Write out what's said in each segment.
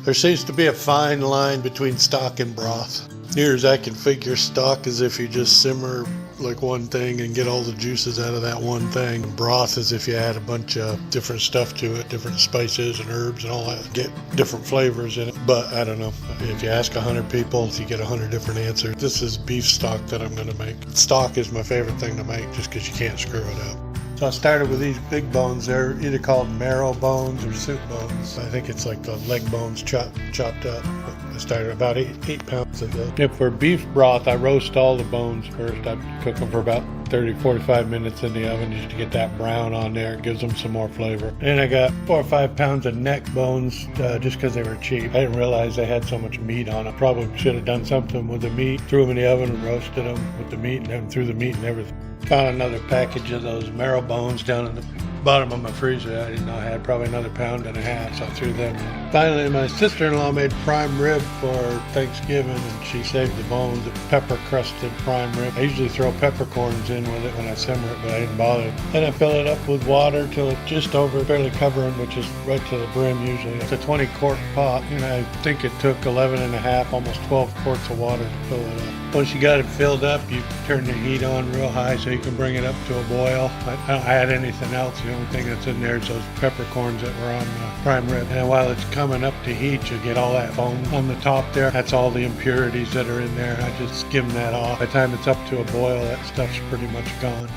There seems to be a fine line between stock and broth. Near as I can figure, stock is if you just simmer like one thing and get all the juices out of that one thing. Broth is if you add a bunch of different stuff to it, different spices and herbs and all that, get different flavors in it. But I don't know, if you ask 100 people, you get 100 different answers. This is beef stock that I'm going to make. Stock is my favorite thing to make just because you can't screw it up. So I started with these big bones. They're either called marrow bones or soup bones. I think it's like the leg bones chopped up. I started about 8 pounds of that. If for beef broth, I roast all the bones first. I cook them for about 30-45 minutes in the oven just to get that brown on there. It gives them some more flavor. And I got 4 or 5 pounds of neck bones just because they were cheap. I didn't realize they had so much meat on them. Probably should have done something with the meat. Threw them in the oven and roasted them with the meat and then threw the meat and everything. Found another package of those marrow bones down in the bottom of my freezer. I didn't know I had probably another 1.5 pounds, so I threw them in. Finally, my sister-in-law made prime rib for Thanksgiving, and she saved the bones, a pepper-crusted prime rib. I usually throw peppercorns in with it when I simmer it, but I didn't bother. Then I fill it up with water till it's just over, barely covering, which is right to the brim usually. It's a 20-quart pot, and I think it took 11 and a half, almost 12 quarts of water to fill it up. Once you got it filled up, you turn the heat on real high so you can bring it up to a boil. I don't add anything else. The only thing that's in there is those peppercorns that were on the prime rib. And while it's coming up to heat, you get all that foam on the top there. That's all the impurities that are in there. I just skim that off. By the time it's up to a boil, that stuff's pretty much gone.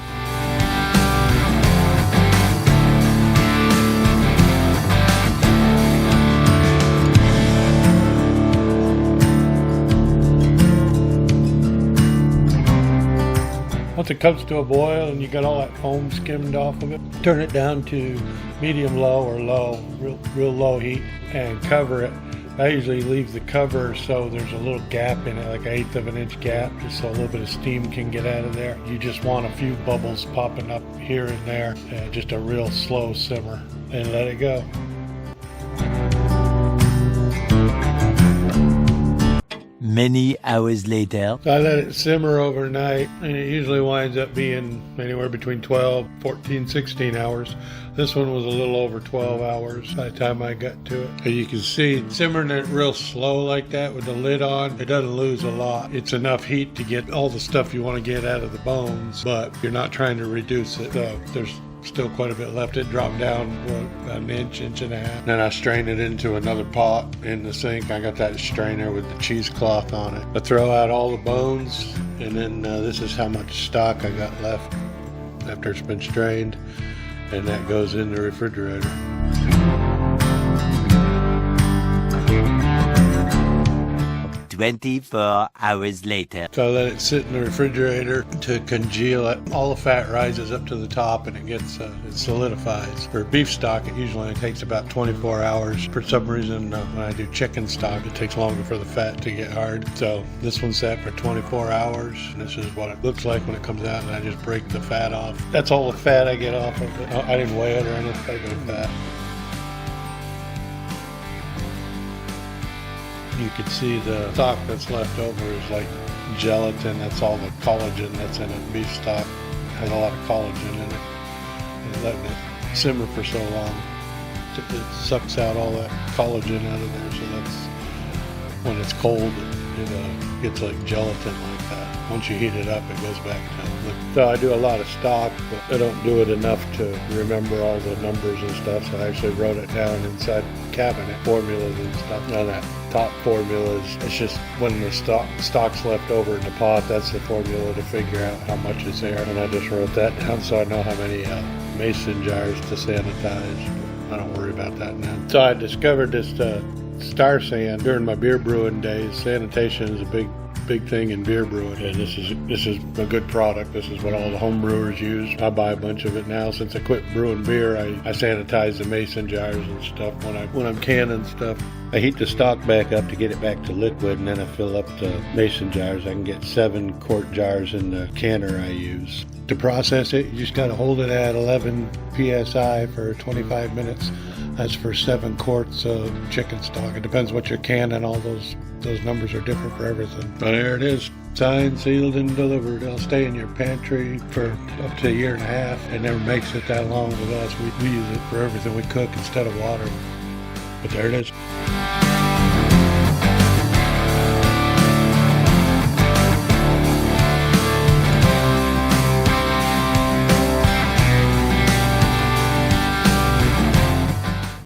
Once it comes to a boil and you got all that foam skimmed off of it, turn it down to medium low or low, real low heat, and cover it. I usually leave the cover so there's a little gap in it, like 1/8 of an inch gap, just so a little bit of steam can get out of there. You just want a few bubbles popping up here and there, just a real slow simmer, and let it go. Many hours later. I let it simmer overnight, and it usually winds up being anywhere between 12, 14, 16 hours. This one was a little over 12 hours by the time I got to it. As you can see, simmering it real slow like that with the lid on, it doesn't lose a lot. It's enough heat to get all the stuff you want to get out of the bones, but you're not trying to reduce it. So there's still quite a bit left. It dropped down an inch and a half. Then I strained it into another pot in the sink. I got that strainer with the cheesecloth on it. I throw out all the bones, and then this is how much stock I got left after it's been strained, and that goes in the refrigerator. 24 hours later. So I let it sit in the refrigerator to congeal. All the fat rises up to the top and it solidifies. For beef stock, it usually takes about 24 hours. For some reason, when I do chicken stock, it takes longer for the fat to get hard. So this one's set for 24 hours. And this is what it looks like when it comes out, and I just break the fat off. That's all the fat I get off of it. I didn't weigh it or anything, I got fat. You can see the stock that's left over is like gelatin. That's all the collagen that's in it. Beef stock has a lot of collagen in it. And letting it simmer for so long, it sucks out all that collagen out of there. So that's when it's cold, it gets like gelatin like that. Once you heat it up, it goes back to liquid. So I do a lot of stock, but I don't do it enough to remember all the numbers and stuff. So I actually wrote it down inside the cabinet, formulas and stuff. Now that top formulas, it's just when the stock's left over in the pot, that's the formula to figure out how much is there. And I just wrote that down so I know how many mason jars to sanitize. I don't worry about that now. So I discovered this Star San during my beer brewing days. Sanitation is a big thing in beer brewing, and this is a good product. This is what all the home brewers use. I buy a bunch of it now. Since I quit brewing beer, I sanitize the mason jars and stuff when I'm canning stuff. I heat the stock back up to get it back to liquid, and then I fill up the mason jars. I can get 7-quart jars in the canner I use. To process it, you just got to hold it at 11 psi for 25 minutes. That's for 7 quarts of chicken stock. It depends what you're canning. All those numbers are different for everything. But there it is. Signed, sealed, and delivered. It'll stay in your pantry for up to 1.5 years. It never makes it that long with us. We use it for everything we cook instead of water. But there it is.